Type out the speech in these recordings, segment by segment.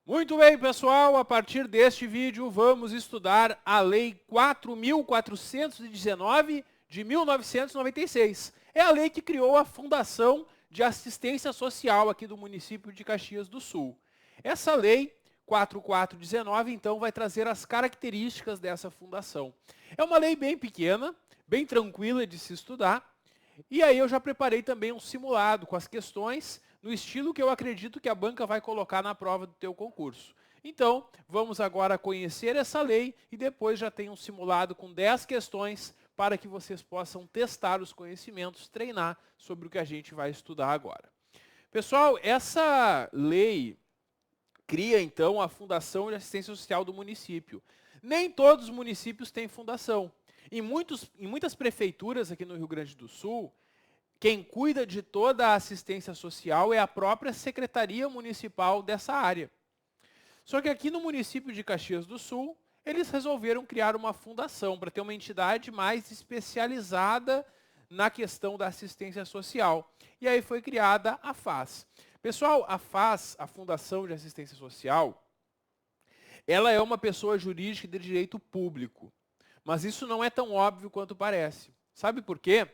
Muito bem, pessoal, a partir deste vídeo vamos estudar a Lei 4.419 de 1996. É a lei que criou a Fundação de Assistência Social aqui do município de Caxias do Sul. Essa lei 4.419, então, vai trazer as características dessa fundação. É uma lei bem pequena, bem tranquila de se estudar, e aí eu já preparei também um simulado com as questões no estilo que eu acredito que a banca vai colocar na prova do teu concurso. Então, vamos agora conhecer essa lei e depois já tem um simulado com 10 questões para que vocês possam testar os conhecimentos, treinar sobre o que a gente vai estudar agora. Pessoal, essa lei cria então a Fundação de Assistência Social do município. Nem todos os municípios têm fundação. Em muitas prefeituras aqui no Rio Grande do Sul, quem cuida de toda a assistência social é a própria Secretaria Municipal dessa área. Só que aqui no município de Caxias do Sul, eles resolveram criar uma fundação para ter uma entidade mais especializada na questão da assistência social. E aí foi criada a FAS. Pessoal, a FAS, a Fundação de Assistência Social, ela é uma pessoa jurídica de direito público. Mas isso não é tão óbvio quanto parece. Sabe por quê?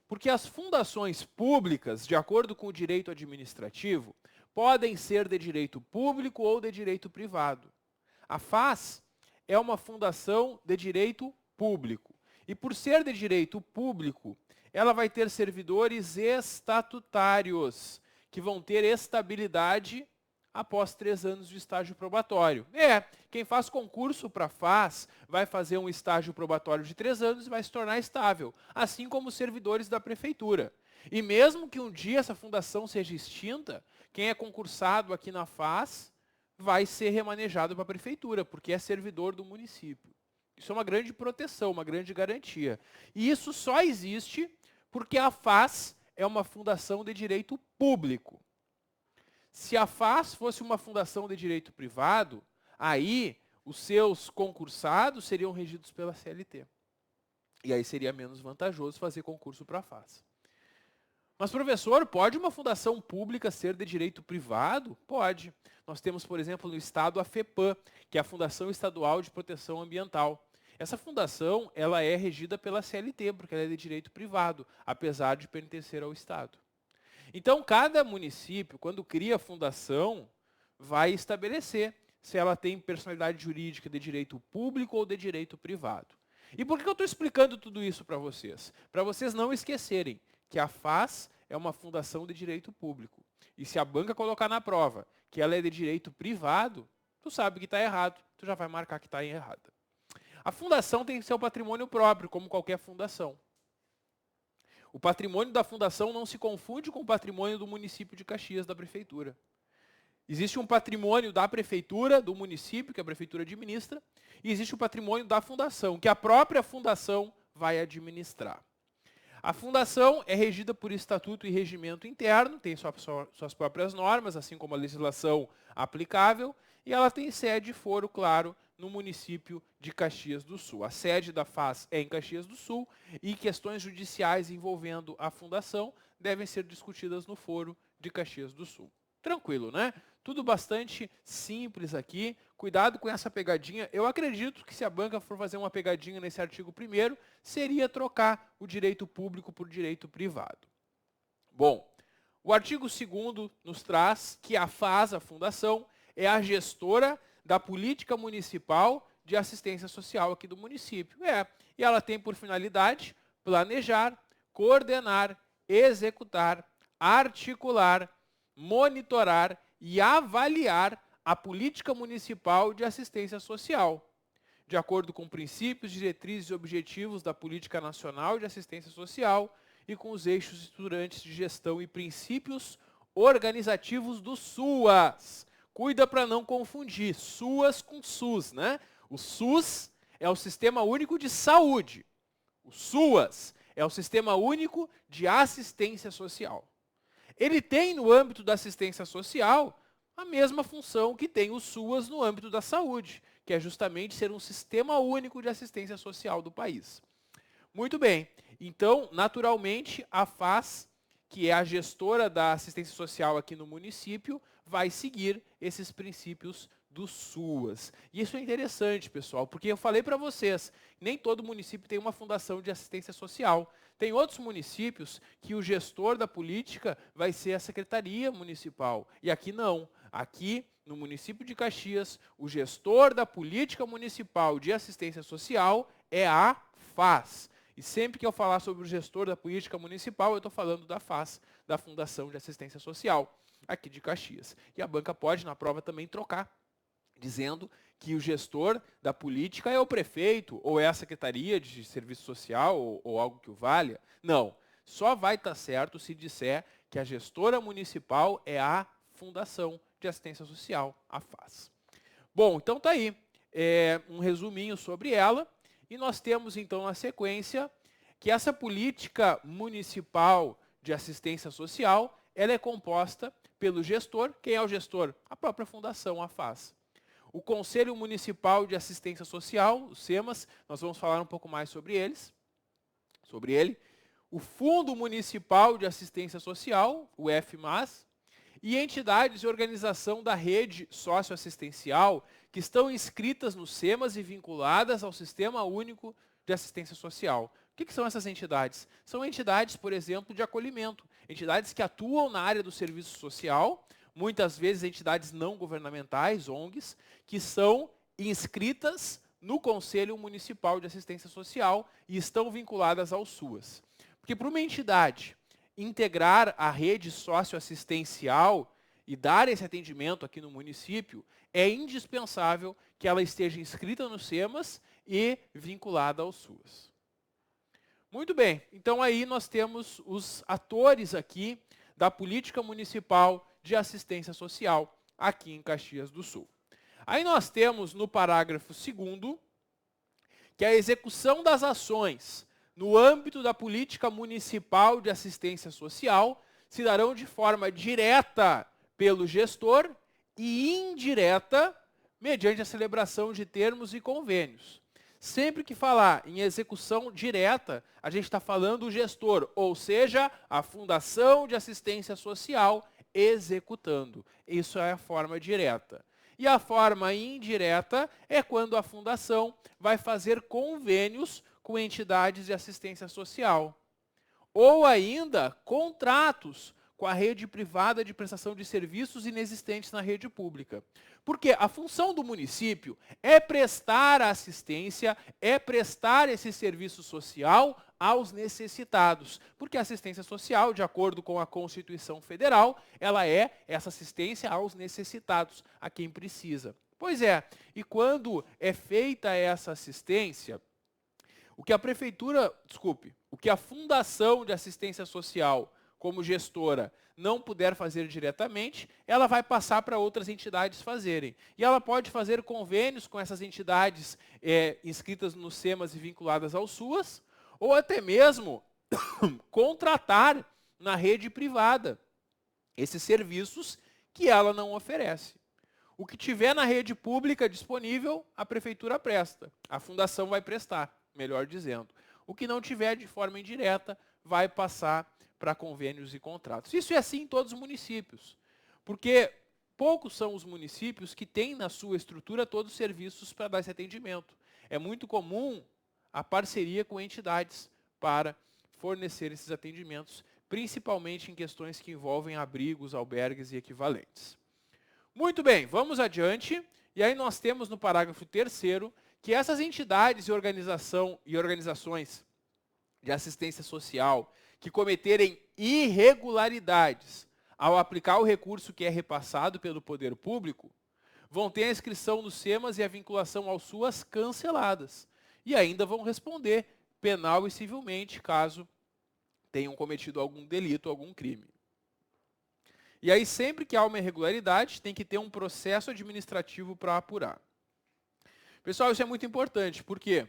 Porque as fundações públicas, de acordo com o direito administrativo, podem ser de direito público ou de direito privado. A FAS é uma fundação de direito público. E por ser de direito público, ela vai ter servidores estatutários, que vão ter estabilidade após 3 anos de estágio probatório. Quem faz concurso para FAS vai fazer um estágio probatório de 3 anos e vai se tornar estável, assim como os servidores da prefeitura. E mesmo que um dia essa fundação seja extinta, quem é concursado aqui na FAS vai ser remanejado para a prefeitura, porque é servidor do município. Isso é uma grande proteção, uma grande garantia. E isso só existe porque a FAS é uma fundação de direito público. Se a FAS fosse uma fundação de direito privado, aí os seus concursados seriam regidos pela CLT. E aí seria menos vantajoso fazer concurso para a FAS. Mas, professor, pode uma fundação pública ser de direito privado? Pode. Nós temos, por exemplo, no estado a FEPAM, que é a Fundação Estadual de Proteção Ambiental. Essa fundação ela é regida pela CLT, porque ela é de direito privado, apesar de pertencer ao estado. Então, cada município, quando cria a fundação, vai estabelecer se ela tem personalidade jurídica de direito público ou de direito privado. E por que eu estou explicando tudo isso para vocês? Para vocês não esquecerem que a FAS é uma fundação de direito público. E se a banca colocar na prova que ela é de direito privado, tu sabe que está errado, tu já vai marcar que está errada. A fundação tem seu patrimônio próprio, como qualquer fundação. O patrimônio da fundação não se confunde com o patrimônio do município de Caxias, da prefeitura. Existe um patrimônio da prefeitura, do município, que a prefeitura administra, e existe o patrimônio da fundação, que a própria fundação vai administrar. A fundação é regida por estatuto e regimento interno, tem suas próprias normas, assim como a legislação aplicável, e ela tem sede e foro, claro, no município de Caxias do Sul. A sede da FAS é em Caxias do Sul e questões judiciais envolvendo a fundação devem ser discutidas no foro de Caxias do Sul. Tranquilo, né? Tudo bastante simples aqui. Cuidado com essa pegadinha. Eu acredito que se a banca for fazer uma pegadinha nesse artigo 1º, seria trocar o direito público por direito privado. Bom, o artigo 2º nos traz que a FAS, a fundação, é a gestora da política municipal de assistência social aqui do município. E ela tem por finalidade planejar, coordenar, executar, articular, monitorar e avaliar a política municipal de assistência social, de acordo com princípios, diretrizes e objetivos da Política Nacional de Assistência Social e com os eixos estruturantes de gestão e princípios organizativos do SUAS. Cuida para não confundir SUAS com SUS, né? O SUS é o Sistema Único de Saúde. O SUAS é o Sistema Único de Assistência Social. Ele tem no âmbito da assistência social a mesma função que tem o SUAS no âmbito da saúde, que é justamente ser um Sistema Único de Assistência Social do país. Muito bem. Então, naturalmente, a FAS, que é a gestora da assistência social aqui no município, vai seguir esses princípios do SUAS. E isso é interessante, pessoal, porque eu falei para vocês, nem todo município tem uma fundação de assistência social. Tem outros municípios que o gestor da política vai ser a secretaria municipal. E aqui não. Aqui, no município de Caxias, o gestor da política municipal de assistência social é a FAS. E sempre que eu falar sobre o gestor da política municipal, eu estou falando da FAS, da Fundação de Assistência Social, aqui de Caxias. E a banca pode, na prova, também trocar, dizendo que o gestor da política é o prefeito, ou é a Secretaria de Serviço Social, ou algo que o valha. Não, só vai estar certo se disser que a gestora municipal é a Fundação de Assistência Social, a FAS. Bom, então tá aí um resuminho sobre ela, e nós temos então na sequência que essa política municipal de assistência social, ela é composta pelo gestor. Quem é o gestor? A própria fundação, a FAS. O Conselho Municipal de Assistência Social, o SEMAS, nós vamos falar um pouco mais sobre ele. O Fundo Municipal de Assistência Social, o FMAS, e entidades de organização da rede socioassistencial que estão inscritas no SEMAS e vinculadas ao Sistema Único de Assistência Social. O que são essas entidades? São entidades, por exemplo, de acolhimento, entidades que atuam na área do serviço social, muitas vezes entidades não governamentais, ONGs, que são inscritas no Conselho Municipal de Assistência Social e estão vinculadas ao SUAS. Porque para uma entidade integrar a rede socioassistencial e dar esse atendimento aqui no município, é indispensável que ela esteja inscrita no SEMAS e vinculada ao SUAS. Muito bem, então aí nós temos os atores aqui da política municipal de assistência social aqui em Caxias do Sul. Aí nós temos no parágrafo 2º que a execução das ações no âmbito da política municipal de assistência social se darão de forma direta pelo gestor e indireta mediante a celebração de termos e convênios. Sempre que falar em execução direta, a gente está falando o gestor, ou seja, a Fundação de Assistência Social executando. Isso é a forma direta. E a forma indireta é quando a fundação vai fazer convênios com entidades de assistência social. Ou ainda, contratos com a rede privada de prestação de serviços inexistentes na rede pública. Porque a função do município é prestar assistência, é prestar esse serviço social aos necessitados. Porque a assistência social, de acordo com a Constituição Federal, ela é essa assistência aos necessitados, a quem precisa. Pois é, e quando é feita essa assistência, o que a Fundação de Assistência Social, como gestora, não puder fazer diretamente, ela vai passar para outras entidades fazerem. E ela pode fazer convênios com essas entidades inscritas no SEMAS e vinculadas ao SUAS, ou até mesmo contratar na rede privada esses serviços que ela não oferece. O que tiver na rede pública disponível, a prefeitura presta. A fundação vai prestar, melhor dizendo. O que não tiver de forma indireta, vai passar para convênios e contratos. Isso é assim em todos os municípios, porque poucos são os municípios que têm na sua estrutura todos os serviços para dar esse atendimento. É muito comum a parceria com entidades para fornecer esses atendimentos, principalmente em questões que envolvem abrigos, albergues e equivalentes. Muito bem, vamos adiante. E aí nós temos no parágrafo 3º que essas entidades e organizações de assistência social que cometerem irregularidades ao aplicar o recurso que é repassado pelo poder público, vão ter a inscrição no SEMAS e a vinculação ao SUAS canceladas. E ainda vão responder penal e civilmente, caso tenham cometido algum delito, algum crime. E aí, sempre que há uma irregularidade, tem que ter um processo administrativo para apurar. Pessoal, isso é muito importante, porque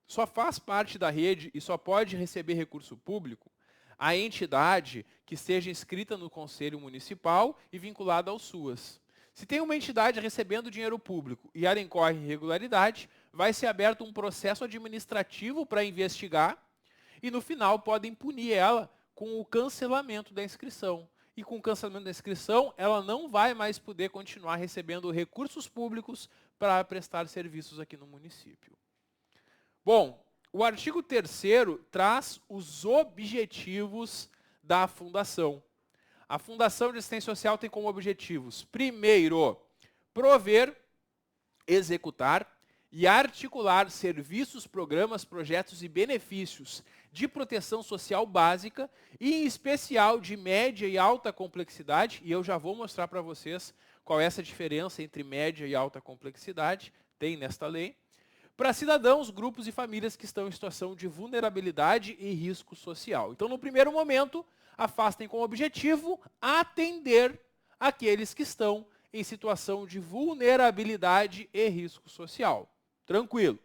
só faz parte da rede e só pode receber recurso público a entidade que esteja inscrita no Conselho Municipal e vinculada ao SUAS. Se tem uma entidade recebendo dinheiro público e ela incorre em irregularidade, vai ser aberto um processo administrativo para investigar e, no final, podem punir ela com o cancelamento da inscrição. e com o cancelamento da inscrição, ela não vai mais poder continuar recebendo recursos públicos para prestar serviços aqui no município. Bom, o artigo 3º traz os objetivos da fundação. A Fundação de Assistência Social tem como objetivos, primeiro, prover, executar e articular serviços, programas, projetos e benefícios de proteção social básica e, em especial, de média e alta complexidade, e eu já vou mostrar para vocês qual é essa diferença entre média e alta complexidade, tem nesta lei, para cidadãos, grupos e famílias que estão em situação de vulnerabilidade e risco social. Então, no primeiro momento, a FAS tem como objetivo atender aqueles que estão em situação de vulnerabilidade e risco social. Tranquilo.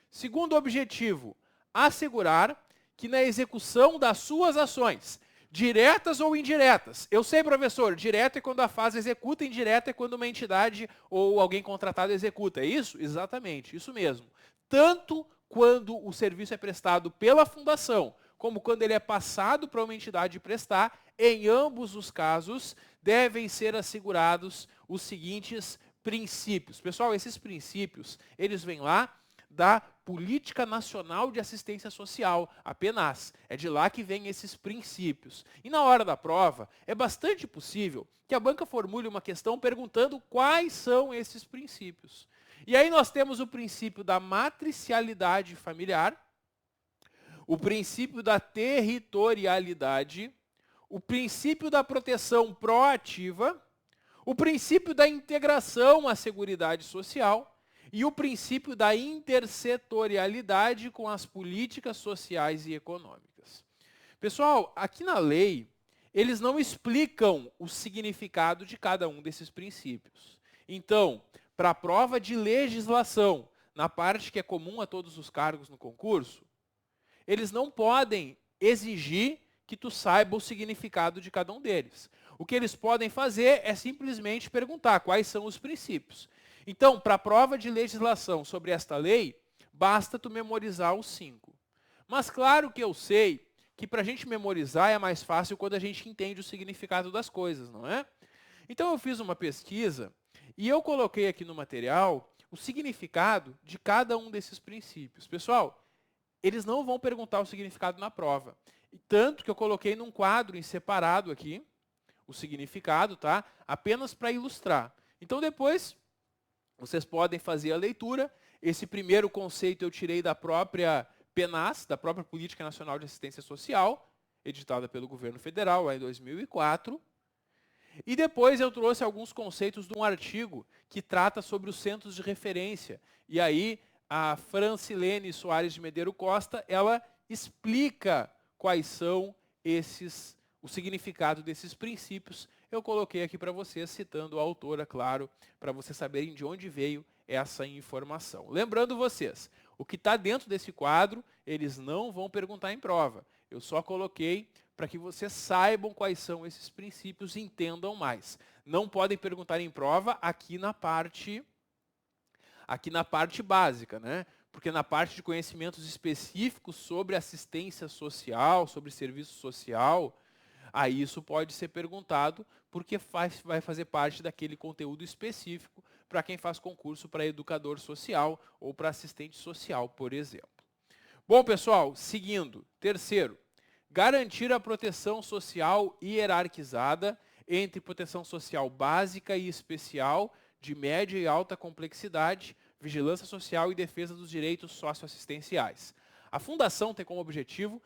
Segundo objetivo, assegurar que na execução das suas ações, diretas ou indiretas, eu sei, professor, direto é quando a FAS executa, indireta é quando uma entidade ou alguém contratado executa, é isso? Exatamente, isso mesmo. Tanto quando o serviço é prestado pela fundação, como quando ele é passado para uma entidade prestar, em ambos os casos, devem ser assegurados os seguintes princípios. Pessoal, esses princípios, eles vêm lá da Política Nacional de Assistência Social, a PNAS. É de lá que vêm esses princípios. E na hora da prova, é bastante possível que a banca formule uma questão perguntando quais são esses princípios. E aí nós temos o princípio da matricialidade familiar, o princípio da territorialidade, o princípio da proteção proativa, o princípio da integração à Seguridade Social e o princípio da intersetorialidade com as políticas sociais e econômicas. Pessoal, aqui na lei, eles não explicam o significado de cada um desses princípios. Então, para a prova de legislação, na parte que é comum a todos os cargos no concurso, eles não podem exigir que tu saiba o significado de cada um deles. O que eles podem fazer é simplesmente perguntar quais são os princípios. Então, para a prova de legislação sobre esta lei, basta tu memorizar os 5. Mas claro que eu sei que para a gente memorizar é mais fácil quando a gente entende o significado das coisas, não é? Então eu fiz uma pesquisa e eu coloquei aqui no material o significado de cada um desses princípios. Pessoal, eles não vão perguntar o significado na prova. Tanto que eu coloquei num quadro em separado aqui, o significado, tá? Apenas para ilustrar. Então depois, vocês podem fazer a leitura. Esse primeiro conceito eu tirei da própria PNAS, da própria Política Nacional de Assistência Social, editada pelo governo federal lá em 2004. E depois eu trouxe alguns conceitos de um artigo que trata sobre os centros de referência. E aí a Francilene Soares de Medeiros Costa, ela explica quais são o significado desses princípios. Eu coloquei aqui para vocês, citando a autora, claro, para vocês saberem de onde veio essa informação. Lembrando vocês, o que está dentro desse quadro, eles não vão perguntar em prova. Eu só coloquei para que vocês saibam quais são esses princípios e entendam mais. Não podem perguntar em prova aqui na parte básica, né? Porque na parte de conhecimentos específicos sobre assistência social, sobre serviço social, aí isso pode ser perguntado, porque vai fazer parte daquele conteúdo específico para quem faz concurso para educador social ou para assistente social, por exemplo. Bom, pessoal, seguindo. Terceiro, garantir a proteção social hierarquizada entre proteção social básica e especial, de média e alta complexidade, vigilância social e defesa dos direitos socioassistenciais. A Fundação tem como objetivo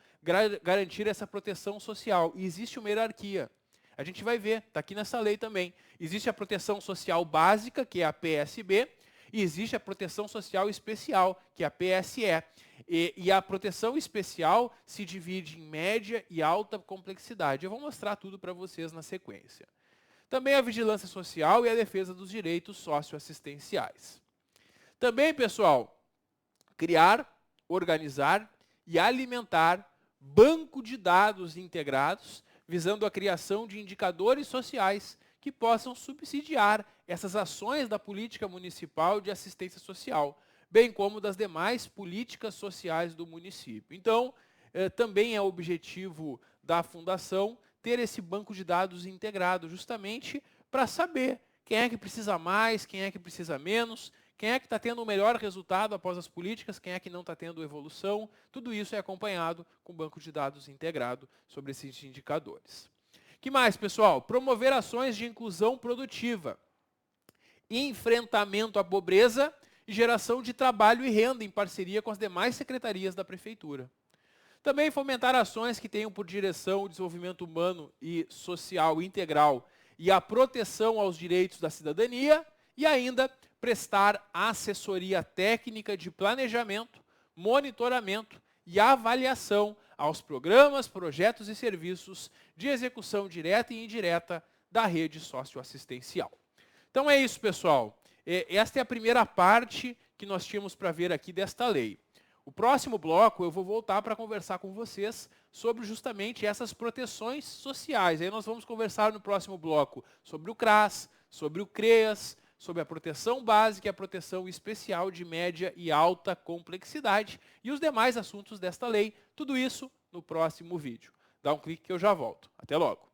garantir essa proteção social e existe uma hierarquia. A gente vai ver, está aqui nessa lei também. Existe a proteção social básica, que é a PSB, e existe a proteção social especial, que é a PSE. E a proteção especial se divide em média e alta complexidade. Eu vou mostrar tudo para vocês na sequência. Também a vigilância social e a defesa dos direitos socioassistenciais. Também, pessoal, criar, organizar e alimentar banco de dados integrados, visando a criação de indicadores sociais que possam subsidiar essas ações da política municipal de assistência social, bem como das demais políticas sociais do município. Então, também é objetivo da Fundação ter esse banco de dados integrado, justamente para saber quem é que precisa mais, quem é que precisa menos, quem é que está tendo o melhor resultado após as políticas, quem é que não está tendo evolução. Tudo isso é acompanhado com o banco de dados integrado sobre esses indicadores. Que mais, pessoal? Promover ações de inclusão produtiva, enfrentamento à pobreza e geração de trabalho e renda em parceria com as demais secretarias da Prefeitura. Também fomentar ações que tenham por direção o desenvolvimento humano e social integral e a proteção aos direitos da cidadania e ainda prestar assessoria técnica de planejamento, monitoramento e avaliação aos programas, projetos e serviços de execução direta e indireta da rede socioassistencial. Então é isso, pessoal. Esta é a primeira parte que nós tínhamos para ver aqui desta lei. O próximo bloco eu vou voltar para conversar com vocês sobre justamente essas proteções sociais. Aí nós vamos conversar no próximo bloco sobre o CRAS, sobre o CREAS, sobre a proteção básica e a proteção especial de média e alta complexidade e os demais assuntos desta lei. Tudo isso no próximo vídeo. Dá um clique que eu já volto. Até logo.